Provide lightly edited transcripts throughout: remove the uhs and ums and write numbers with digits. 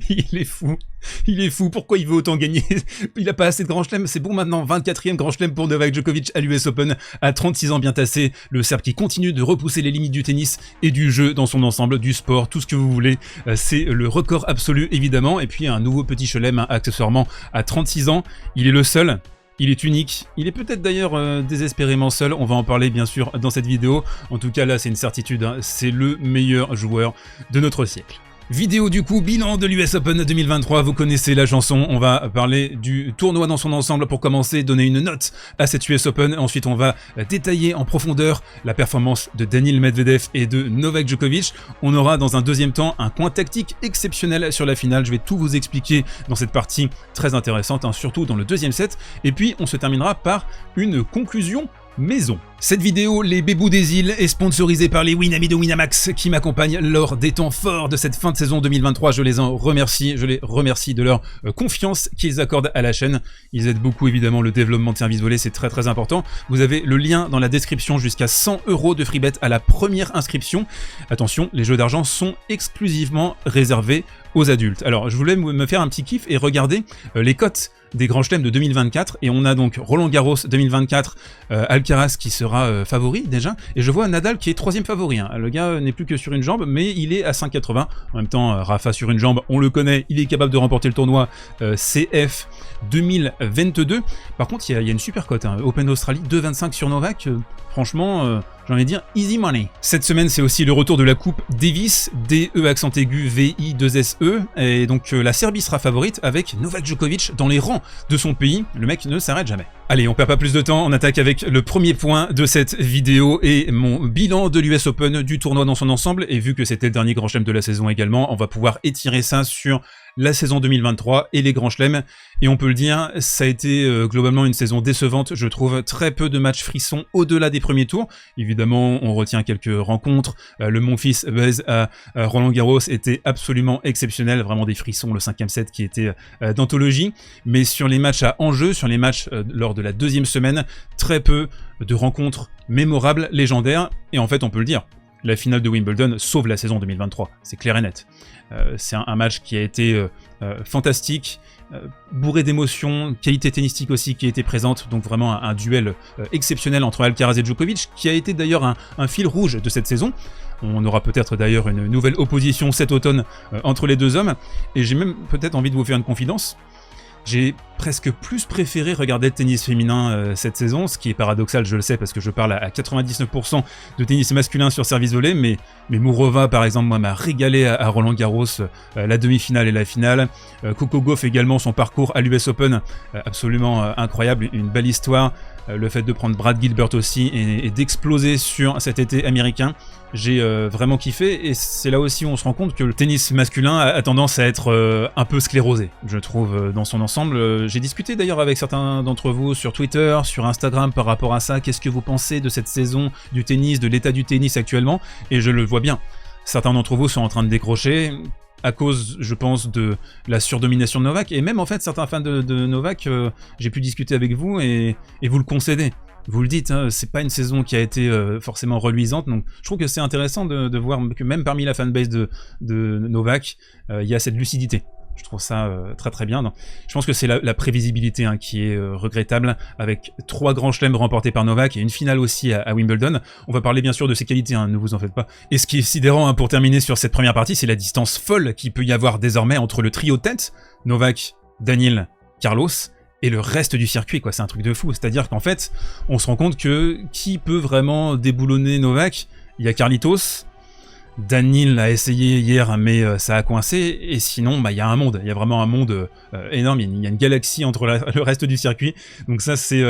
Il est fou. Il est fou. Pourquoi il veut autant gagner? Il a pas assez de grand chelem. C'est bon maintenant. 24e grand chelem pour Novak Djokovic à l'US Open à 36 ans bien tassé. Le Serbe qui continue de repousser les limites du tennis et du jeu dans son ensemble, du sport, tout ce que vous voulez. C'est le record absolu évidemment. Et puis un nouveau petit chelem accessoirement à 36 ans. Il est le seul. Il est unique, il est peut-être d'ailleurs désespérément seul, on va en parler bien sûr dans cette vidéo. En tout cas là c'est une certitude, hein, c'est le meilleur joueur de notre siècle. Vidéo du coup, bilan de l'US Open 2023, vous connaissez la chanson, on va parler du tournoi dans son ensemble pour commencer, donner une note à cette US Open, ensuite on va détailler en profondeur la performance de Daniil Medvedev et de Novak Djokovic. On aura dans un deuxième temps un point tactique exceptionnel sur la finale, je vais tout vous expliquer dans cette partie très intéressante, hein, surtout dans le deuxième set, et puis on se terminera par une conclusion maison. Cette vidéo, les bébous des îles, est sponsorisée par les Winamax de Winamax qui m'accompagnent lors des temps forts de cette fin de saison 2023. Je les en remercie, je les remercie de leur confiance qu'ils accordent à la chaîne. Ils aident beaucoup évidemment le développement de services volés, c'est très important. Vous avez le lien dans la description jusqu'à 100 € de freebet à la première inscription. Attention, les jeux d'argent sont exclusivement réservés aux adultes. Alors je voulais me faire un petit kiff et regarder les cotes des grands chelems de 2024 et on a donc Roland Garros 2024, Alcaraz qui sera favori déjà, et je vois Nadal qui est 3e favori, hein. Le gars n'est plus que sur une jambe mais il est à 5,80, en même temps Rafa sur une jambe, on le connaît, il est capable de remporter le tournoi CF 2022. Par contre il y a une super cote, hein. Open d'Australie 2,25 sur Novak, franchement j'ai envie de dire easy money. Cette semaine c'est aussi le retour de la coupe Davis, DE accent aigu VI2SE, et donc la Serbie sera favorite avec Novak Djokovic dans les rangs de son pays, le mec ne s'arrête jamais. Allez, on perd pas plus de temps, on attaque avec le premier point de cette vidéo et mon bilan de l'US Open, du tournoi dans son ensemble, et vu que c'était le dernier grand chelem de la saison également, on va pouvoir étirer ça sur la saison 2023 et les grands chelems, et on peut le dire, ça a été globalement une saison décevante, je trouve, très peu de matchs frissons au-delà des premiers tours. Évidemment, on retient quelques rencontres, le Monfils Buzz à Roland Garros était absolument exceptionnel, vraiment des frissons, le 5e set qui était d'anthologie, mais sur les matchs à enjeu, sur les matchs lors de la deuxième semaine, très peu de rencontres mémorables, légendaires, et en fait on peut le dire, la finale de Wimbledon sauve la saison 2023, c'est clair et net. C'est un match qui a été fantastique, bourré d'émotions, qualité tennistique aussi qui a été présente, donc vraiment un duel exceptionnel entre Alcaraz et Djokovic, qui a été d'ailleurs un fil rouge de cette saison. On aura peut-être d'ailleurs une nouvelle opposition cet automne entre les deux hommes, et j'ai même peut-être envie de vous faire une confidence. J'ai presque plus préféré regarder le tennis féminin cette saison, ce qui est paradoxal, je le sais, parce que je parle à 99% de tennis masculin sur service volé, mais Mourova, par exemple, moi, m'a régalé à Roland Garros, la demi-finale et la finale. Coco Gauff également, son parcours à l'US Open, absolument incroyable, une belle histoire. Le fait de prendre Brad Gilbert aussi et d'exploser sur cet été américain, j'ai vraiment kiffé, et c'est là aussi où on se rend compte que le tennis masculin a tendance à être un peu sclérosé, je trouve, dans son ensemble. J'ai discuté d'ailleurs avec certains d'entre vous sur Twitter, sur Instagram par rapport à ça, qu'est-ce que vous pensez de cette saison du tennis, de l'état du tennis actuellement, et je le vois bien. Certains d'entre vous sont en train de décrocher, à cause, je pense, de la surdomination de Novak, et même en fait certains fans de Novak, j'ai pu discuter avec vous et vous le concédez. Vous le dites, hein, c'est pas une saison qui a été forcément reluisante, donc je trouve que c'est intéressant de voir que même parmi la fanbase de Novak, il y a cette lucidité. Je trouve ça très bien. Donc, je pense que c'est la prévisibilité, hein, qui est regrettable, avec 3 grands chelems remportés par Novak et une finale aussi à Wimbledon. On va parler bien sûr de ses qualités, hein, ne vous en faites pas. Et ce qui est sidérant, hein, pour terminer sur cette première partie, c'est la distance folle qu'il peut y avoir désormais entre le trio de tête, Novak, Daniil, Carlos, et le reste du circuit, quoi. C'est un truc de fou. C'est-à-dire qu'en fait, on se rend compte que qui peut vraiment déboulonner Novak? Il y a Carlitos. Daniil a essayé hier, mais ça a coincé, et sinon, il y a un monde, il y a vraiment un monde énorme, il y a une galaxie entre le reste du circuit, donc ça c'est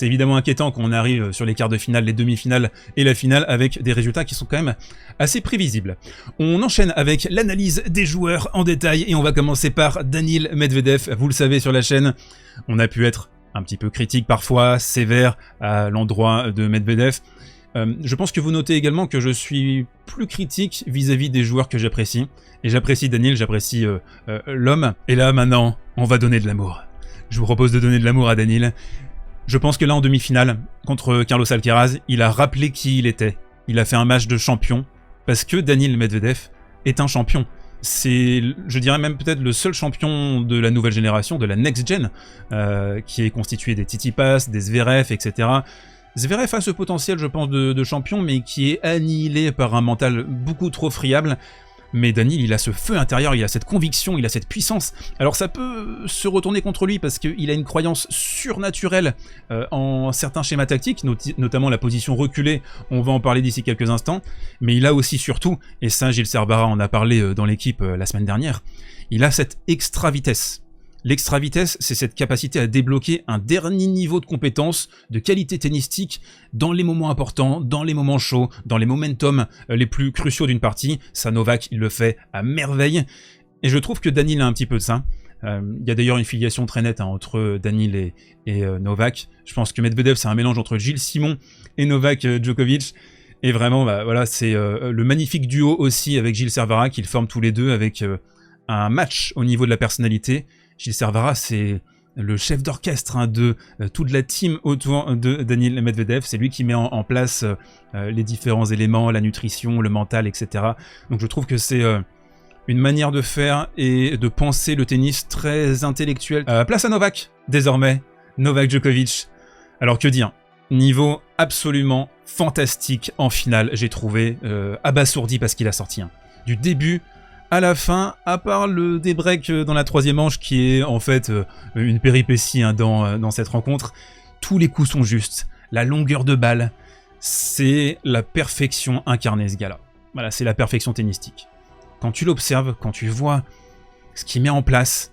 évidemment inquiétant quand on arrive sur les quarts de finale, les demi-finales et la finale, avec des résultats qui sont quand même assez prévisibles. On enchaîne avec l'analyse des joueurs en détail, et on va commencer par Daniil Medvedev. Vous le savez, sur la chaîne, on a pu être un petit peu critique parfois, sévère à l'endroit de Medvedev. Je pense que vous notez également que je suis plus critique vis-à-vis des joueurs que j'apprécie. Et j'apprécie Daniil, j'apprécie l'homme. Et là, maintenant, on va donner de l'amour. Je vous propose de donner de l'amour à Daniil. Je pense que là, en demi-finale, contre Carlos Alcaraz, il a rappelé qui il était. Il a fait un match de champion, parce que Daniil Medvedev est un champion. C'est, je dirais même peut-être le seul champion de la nouvelle génération, de la next gen, qui est constitué des Tsitsipas, des Zverev, etc. Zverev a ce potentiel, je pense, de champion, mais qui est annihilé par un mental beaucoup trop friable. Mais Daniil, il a ce feu intérieur, il a cette conviction, il a cette puissance. Alors ça peut se retourner contre lui parce qu'il a une croyance surnaturelle en certains schémas tactiques, notamment la position reculée, on va en parler d'ici quelques instants. Mais il a aussi surtout, et ça Gilles Cerbera en a parlé dans l'équipe la semaine dernière, il a cette extra vitesse. L'extra vitesse, c'est cette capacité à débloquer un dernier niveau de compétence, de qualité tennistique, dans les moments importants, dans les moments chauds, dans les momentum les plus cruciaux d'une partie. Ça, Novak, il le fait à merveille. Et je trouve que Daniil a un petit peu de ça. Il y a d'ailleurs une filiation très nette entre Daniil et Novak. Je pense que Medvedev, c'est un mélange entre Gilles Simon et Novak Djokovic. Et vraiment, bah, voilà, c'est le magnifique duo aussi avec Gilles Cerbera qu'ils forment tous les deux avec un match au niveau de la personnalité. Gilles Cerbera, c'est le chef d'orchestre de toute la team autour de Daniil Medvedev. C'est lui qui met en place les différents éléments, la nutrition, le mental, etc. Donc je trouve que c'est une manière de faire et de penser le tennis très intellectuelle. Place à Novak, désormais. Novak Djokovic. Alors que dire? Niveau absolument fantastique en finale, j'ai trouvé abasourdi parce qu'il a sorti du début à la fin, à part le débreak dans la troisième manche qui est en fait une péripétie dans cette rencontre, tous les coups sont justes, la longueur de balle, c'est la perfection incarnée ce gars-là. Voilà, c'est la perfection tennistique. Quand tu l'observes, quand tu vois ce qu'il met en place,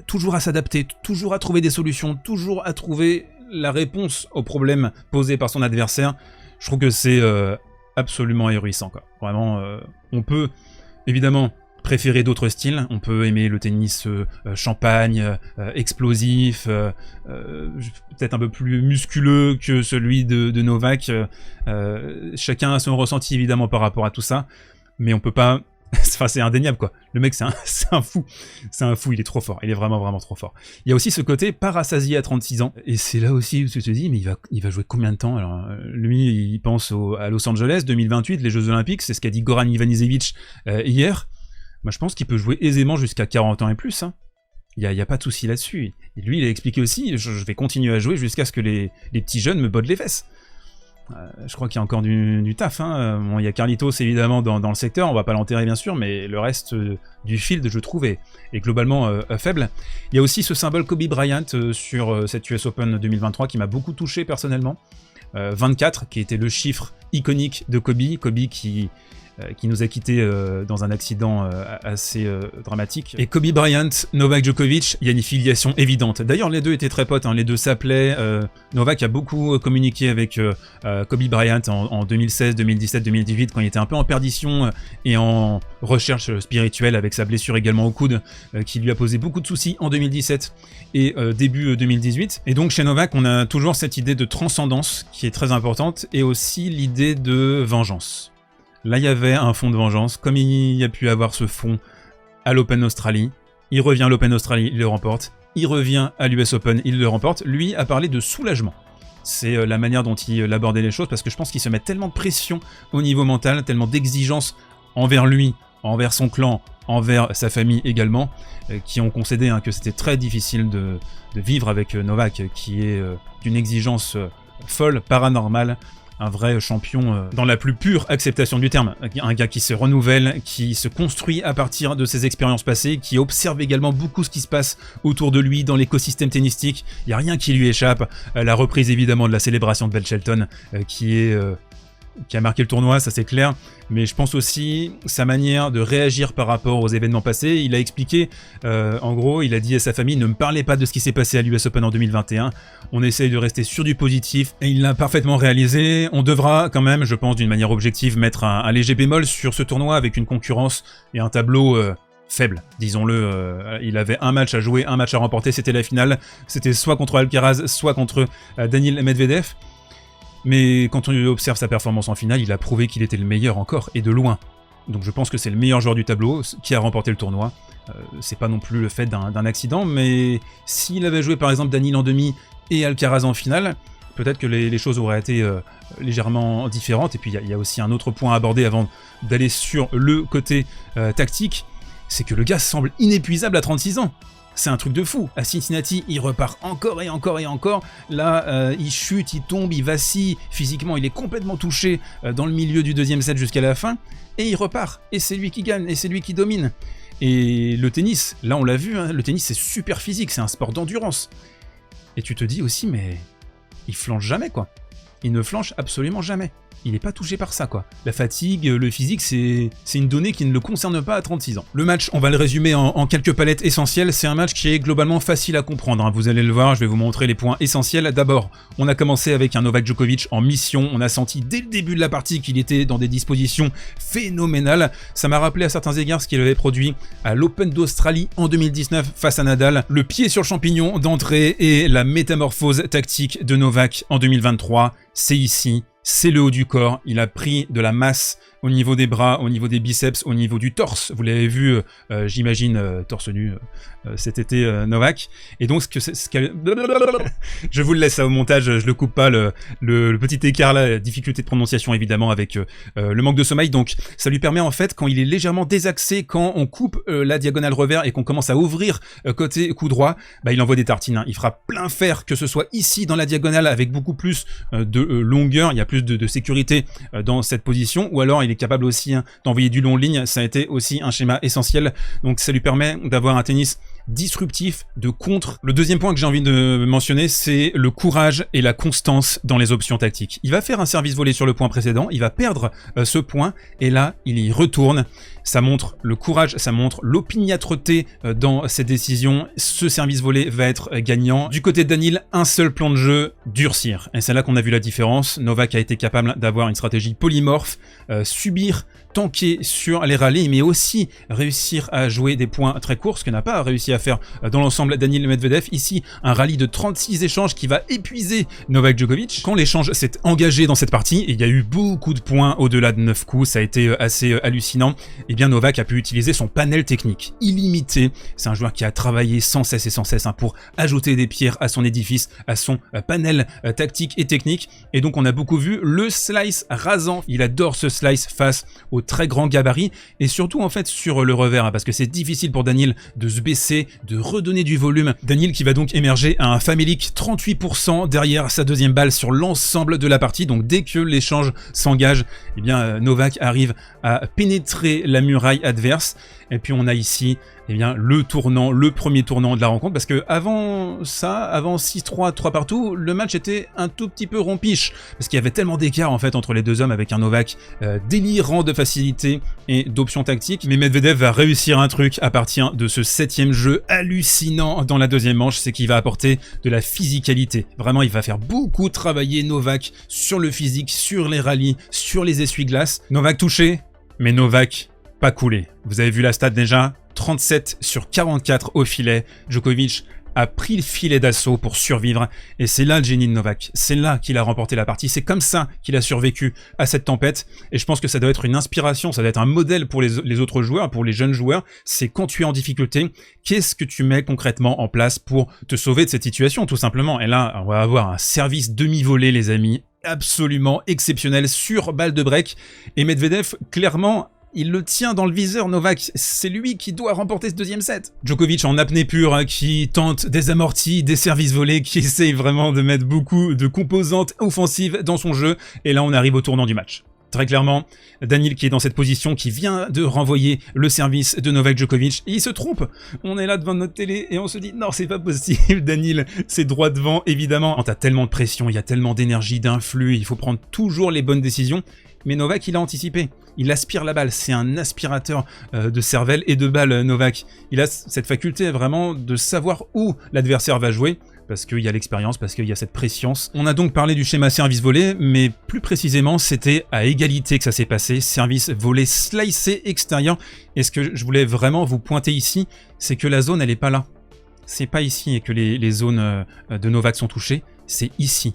toujours à s'adapter, toujours à trouver des solutions, toujours à trouver la réponse aux problèmes posés par son adversaire, je trouve que c'est absolument ahurissant, quoi. Vraiment, on peut évidemment préférer d'autres styles, on peut aimer le tennis champagne, explosif, peut-être un peu plus musculeux que celui de Novak. Chacun a son ressenti évidemment par rapport à tout ça, mais on peut pas... Enfin, c'est indéniable, quoi. Le mec, c'est un fou. C'est un fou, il est trop fort. Il est vraiment, vraiment trop fort. Il y a aussi ce côté pas rassasié à 36 ans. Et c'est là aussi où tu te dis, mais il va jouer combien de temps? Alors, lui, il pense à Los Angeles, 2028, les Jeux Olympiques. C'est ce qu'a dit Goran Ivanisevic hier. Moi, je pense qu'il peut jouer aisément jusqu'à 40 ans et plus. Hein. Il y a pas de souci là-dessus. Et lui, il a expliqué aussi, je vais continuer à jouer jusqu'à ce que les petits jeunes me bodent les fesses. Je crois qu'il y a encore du taf. Hein. Bon, il y a Carlitos évidemment dans le secteur, on va pas l'enterrer bien sûr, mais le reste du field, je trouve, est globalement faible. Il y a aussi ce symbole Kobe Bryant sur cette US Open 2023 qui m'a beaucoup touché personnellement. 24, qui était le chiffre iconique de Kobe. Kobe qui nous a quittés dans un accident assez dramatique. Et Kobe Bryant, Novak Djokovic, il y a une filiation évidente. D'ailleurs, les deux étaient très potes, hein, les deux s'appelaient. Novak a beaucoup communiqué avec Kobe Bryant en 2016, 2017, 2018, quand il était un peu en perdition et en recherche spirituelle avec sa blessure également au coude, qui lui a posé beaucoup de soucis en 2017 et début 2018. Et donc chez Novak, on a toujours cette idée de transcendance qui est très importante et aussi l'idée de vengeance. Là, il y avait un fond de vengeance, comme il y a pu avoir ce fond à l'Open Australie. Il revient à l'Open Australie, il le remporte. Il revient à l'US Open, il le remporte. Lui a parlé de soulagement. C'est la manière dont il abordait les choses, parce que je pense qu'il se met tellement de pression au niveau mental, tellement d'exigence envers lui, envers son clan, envers sa famille également, qui ont concédé que c'était très difficile de vivre avec Novak, qui est d'une exigence folle, paranormale. Un vrai champion dans la plus pure acceptation du terme. Un gars qui se renouvelle, qui se construit à partir de ses expériences passées, qui observe également beaucoup ce qui se passe autour de lui dans l'écosystème tennistique. Il n'y a rien qui lui échappe. La reprise évidemment de la célébration de Bell Shelton qui a marqué le tournoi, ça c'est clair, mais je pense aussi sa manière de réagir par rapport aux événements passés. Il a expliqué, en gros, il a dit à sa famille, ne me parlez pas de ce qui s'est passé à l'US Open en 2021, on essaye de rester sur du positif, et il l'a parfaitement réalisé. On devra quand même, je pense d'une manière objective, mettre un léger bémol sur ce tournoi avec une concurrence et un tableau faible, disons-le. Il avait un match à jouer, un match à remporter, c'était la finale, c'était soit contre Alcaraz, soit contre Daniil Medvedev. Mais quand on observe sa performance en finale, il a prouvé qu'il était le meilleur encore, et de loin. Donc je pense que c'est le meilleur joueur du tableau qui a remporté le tournoi. C'est pas non plus le fait d'un accident, mais s'il avait joué par exemple Daniil en demi et Alcaraz en finale, peut-être que les choses auraient été légèrement différentes. Et puis il y a aussi un autre point à aborder avant d'aller sur le côté tactique. c'est que le gars semble inépuisable à 36 ans. C'est un truc de fou. À Cincinnati, il repart encore et encore et encore. Là, il chute, il tombe, il vacille. Physiquement, il est complètement touché dans le milieu du deuxième set jusqu'à la fin. Et il repart. Et c'est lui qui gagne. Et c'est lui qui domine. Et le tennis, là on l'a vu, hein, le tennis c'est super physique, c'est un sport d'endurance. Et tu te dis aussi, mais il flanche jamais quoi. Il ne flanche absolument jamais. Il n'est pas touché par ça quoi. La fatigue, le physique, c'est une donnée qui ne le concerne pas à 36 ans. Le match, on va le résumer en quelques palettes essentielles. C'est un match qui est globalement facile à comprendre, hein. Vous allez le voir, je vais vous montrer les points essentiels. D'abord, on a commencé avec un Novak Djokovic en mission. On a senti dès le début de la partie qu'il était dans des dispositions phénoménales. Ça m'a rappelé à certains égards ce qu'il avait produit à l'Open d'Australie en 2019 face à Nadal. Le pied sur le champignon d'entrée et la métamorphose tactique de Novak en 2023. C'est ici. C'est le haut du corps, il a pris de la masse au niveau des bras, au niveau des biceps, au niveau du torse. Vous l'avez vu, j'imagine, torse nu cet été, Novak. Et donc, je vous le laisse au montage, je le coupe pas, le petit écart là, la difficulté de prononciation évidemment avec le manque de sommeil. Donc, ça lui permet en fait, quand il est légèrement désaxé, quand on coupe la diagonale revers et qu'on commence à ouvrir côté coup droit, bah, il envoie des tartines. Hein. Il fera plein fer, que ce soit ici dans la diagonale avec beaucoup plus de longueur, il y a plus de sécurité dans cette position, ou alors il est capable aussi hein, d'envoyer du long ligne. Ça a été aussi un schéma essentiel, donc ça lui permet d'avoir un tennis disruptif, de contre. Le deuxième point que j'ai envie de mentionner, c'est le courage et la constance dans les options tactiques. Il va faire un service volé sur le point précédent, il va perdre ce point, et là, il y retourne. Ça montre le courage, ça montre l'opiniâtreté dans ses décisions. Ce service volé va être gagnant. Du côté de Daniil, un seul plan de jeu, durcir. Et c'est là qu'on a vu la différence. Novak a été capable d'avoir une stratégie polymorphe, subir, tanker sur les rallyes, mais aussi réussir à jouer des points très courts, ce que n'a pas réussi à faire dans l'ensemble Daniil Medvedev. Ici, un rallye de 36 échanges qui va épuiser Novak Djokovic. Quand l'échange s'est engagé dans cette partie, et il y a eu beaucoup de points au-delà de 9 coups, ça a été assez hallucinant, et bien Novak a pu utiliser son panel technique illimité. C'est un joueur qui a travaillé sans cesse et sans cesse hein, pour ajouter des pierres à son édifice, à son panel tactique et technique. Et donc on a beaucoup vu le slice rasant. Il adore ce slice face au très grand gabarit et surtout en fait sur le revers hein, parce que c'est difficile pour Daniil de se baisser, de redonner du volume. Daniil qui va donc émerger à un famélique 38% derrière sa deuxième balle sur l'ensemble de la partie. Donc dès que l'échange s'engage, eh bien Novak arrive à pénétrer la muraille adverse. Et puis on a ici eh bien, le tournant, le premier tournant de la rencontre, parce que avant ça, avant 6-3, 3 partout, le match était un tout petit peu rompiche, parce qu'il y avait tellement d'écart en fait entre les deux hommes avec un Novak délirant de facilité et d'options tactiques. Mais Medvedev va réussir un truc à partir de ce 7e jeu hallucinant dans la deuxième manche, c'est qu'il va apporter de la physicalité. Vraiment, il va faire beaucoup travailler Novak sur le physique, sur les rallyes, sur les essuie-glaces. Novak touché, mais Novak pas coulé. Vous avez vu la stat déjà, 37 sur 44 au filet. Djokovic a pris le filet d'assaut pour survivre et c'est là le génie de Novak. C'est là qu'il a remporté la partie. C'est comme ça qu'il a survécu à cette tempête et je pense que ça doit être une inspiration, ça doit être un modèle pour les autres joueurs, pour les jeunes joueurs. C'est quand tu es en difficulté, qu'est-ce que tu mets concrètement en place pour te sauver de cette situation tout simplement. Et là, on va avoir un service demi-volé les amis, absolument exceptionnel sur balle de break et Medvedev clairement il le tient dans le viseur, Novak. C'est lui qui doit remporter ce deuxième set. Djokovic en apnée pure, hein, qui tente des amortis, des services volés, qui essaye vraiment de mettre beaucoup de composantes offensives dans son jeu. Et là, on arrive au tournant du match. Très clairement, Daniil qui est dans cette position, qui vient de renvoyer le service de Novak Djokovic, et il se trompe. On est là devant notre télé et on se dit non, c'est pas possible, Daniil, c'est droit devant, évidemment. T'as tellement de pression, il y a tellement d'énergie, d'influx, il faut prendre toujours les bonnes décisions. Mais Novak, il a anticipé. Il aspire la balle. C'est un aspirateur de cervelle et de balle, Novak. Il a cette faculté vraiment de savoir où l'adversaire va jouer. Parce qu'il y a l'expérience, parce qu'il y a cette prescience. On a donc parlé du schéma service volé, mais plus précisément, c'était à égalité que ça s'est passé. Service volé slicé extérieur. Et ce que je voulais vraiment vous pointer ici, c'est que la zone, elle est pas là. C'est pas ici que les zones de Novak sont touchées. C'est ici.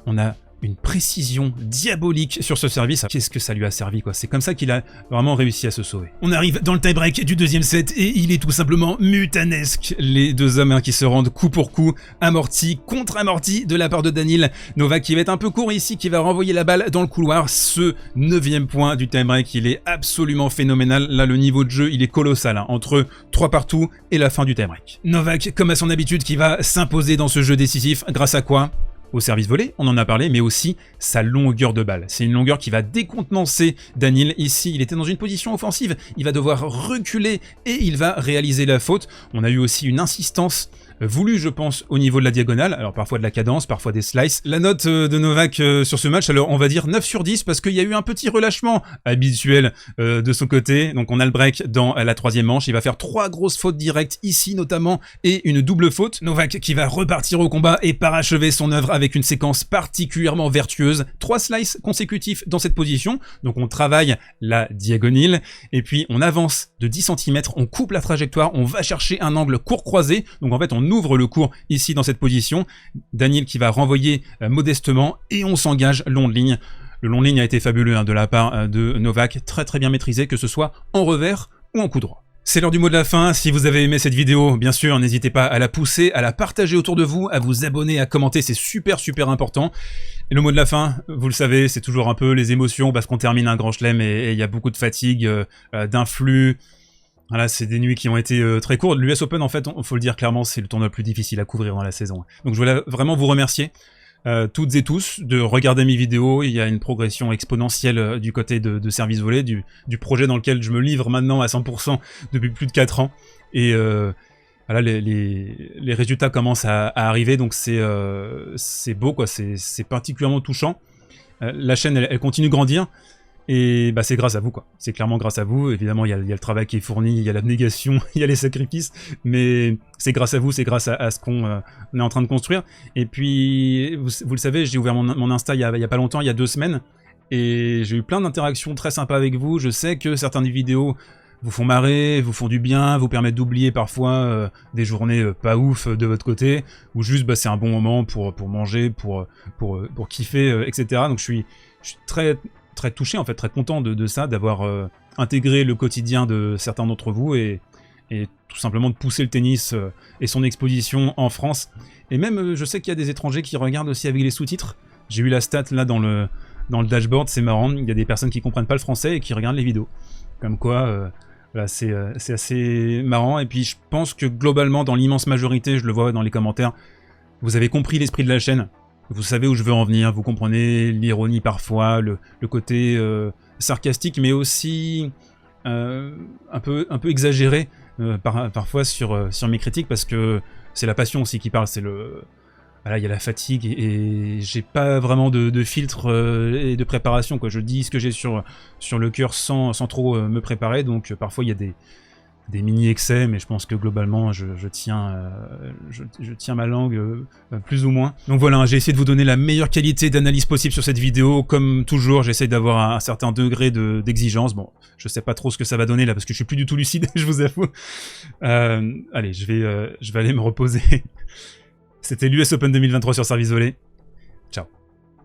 On a une précision diabolique sur ce service. Qu'est-ce que ça lui a servi, quoi. C'est comme ça qu'il a vraiment réussi à se sauver. On arrive dans le tie-break du deuxième set et il est tout simplement mutanesque. Les deux hommes qui se rendent coup pour coup, amorti contre amorti de la part de Daniil. Novak qui va être un peu court ici, qui va renvoyer la balle dans le couloir. Ce 9e point du tie-break, il est absolument phénoménal. Là, le niveau de jeu, il est colossal, hein, entre 3 partout et la fin du tie-break. Novak, comme à son habitude, qui va s'imposer dans ce jeu décisif, grâce à quoi ? Au service volé, on en a parlé, mais aussi sa longueur de balle. C'est une longueur qui va décontenancer Daniil. Ici, il était dans une position offensive, il va devoir reculer et il va réaliser la faute. On a eu aussi une insistance voulu, je pense, au niveau de la diagonale, alors parfois de la cadence, parfois des slices. La note de Novak sur ce match, alors on va dire 9 sur 10, parce qu'il y a eu un petit relâchement habituel de son côté. Donc on a le break dans la 3e manche, il va faire 3 grosses fautes directes ici notamment, et une double faute. Novak qui va repartir au combat et parachever son œuvre avec une séquence particulièrement vertueuse. 3 slices consécutifs dans cette position, donc on travaille la diagonale, et puis on avance de 10 cm, on coupe la trajectoire, on va chercher un angle court croisé, donc en fait on ouvre le cours ici dans cette position. Daniil qui va renvoyer modestement et on s'engage long de ligne. Le long de ligne a été fabuleux de la part de Novak, très très bien maîtrisé, que ce soit en revers ou en coup droit. C'est l'heure du mot de la fin. Si vous avez aimé cette vidéo, bien sûr, n'hésitez pas à la pousser, à la partager autour de vous, à vous abonner, à commenter, c'est super super important. Et le mot de la fin, vous le savez, c'est toujours un peu les émotions parce qu'on termine un grand chelem et il y a beaucoup de fatigue, d'influx. Voilà, c'est des nuits qui ont été très courtes. L'US Open, en fait, faut le dire clairement, c'est le tournoi le plus difficile à couvrir dans la saison. Donc je voulais vraiment vous remercier, toutes et tous, de regarder mes vidéos. Il y a une progression exponentielle du côté de Service Volé, du projet dans lequel je me livre maintenant à 100% depuis plus de 4 ans. Et voilà, les résultats commencent à arriver, donc c'est beau, quoi. C'est particulièrement touchant. La chaîne, elle continue de grandir. Et bah c'est grâce à vous, quoi. C'est clairement grâce à vous. Évidemment, il y a le travail qui est fourni, il y a l'abnégation, il y a les sacrifices, mais c'est grâce à vous, c'est grâce à ce qu'on est en train de construire. Et puis, vous le savez, j'ai ouvert mon Insta il y a pas longtemps, il y a 2 semaines, et j'ai eu plein d'interactions très sympas avec vous. Je sais que certaines vidéos vous font marrer, vous font du bien, vous permettent d'oublier parfois des journées pas ouf de votre côté, ou juste bah, c'est un bon moment pour manger, pour kiffer, etc. Donc je suis très touché, en fait, très content de ça, d'avoir intégré le quotidien de certains d'entre vous et tout simplement de pousser le tennis et son exposition en France. Et même, je sais qu'il y a des étrangers qui regardent aussi avec les sous-titres. J'ai eu la stat là dans le dashboard, c'est marrant, il y a des personnes qui comprennent pas le français et qui regardent les vidéos. Comme quoi, voilà, c'est assez marrant. Et puis je pense que globalement, dans l'immense majorité, je le vois dans les commentaires, vous avez compris l'esprit de la chaîne. Vous savez où je veux en venir, vous comprenez l'ironie parfois, le côté sarcastique, mais aussi un peu exagéré parfois sur mes critiques, parce que c'est la passion aussi qui parle, c'est le... Voilà, il y a la fatigue et j'ai pas vraiment de filtre et de préparation, quoi. Je dis ce que j'ai sur le cœur sans trop me préparer, donc parfois il y a des mini-excès, mais je pense que globalement, je tiens ma langue plus ou moins. Donc voilà, j'ai essayé de vous donner la meilleure qualité d'analyse possible sur cette vidéo. Comme toujours, j'essaie d'avoir un certain degré d'exigence. Bon, je sais pas trop ce que ça va donner là, parce que je suis plus du tout lucide, je vous avoue. Allez, je vais aller me reposer. C'était l'US Open 2023 sur Service Volé.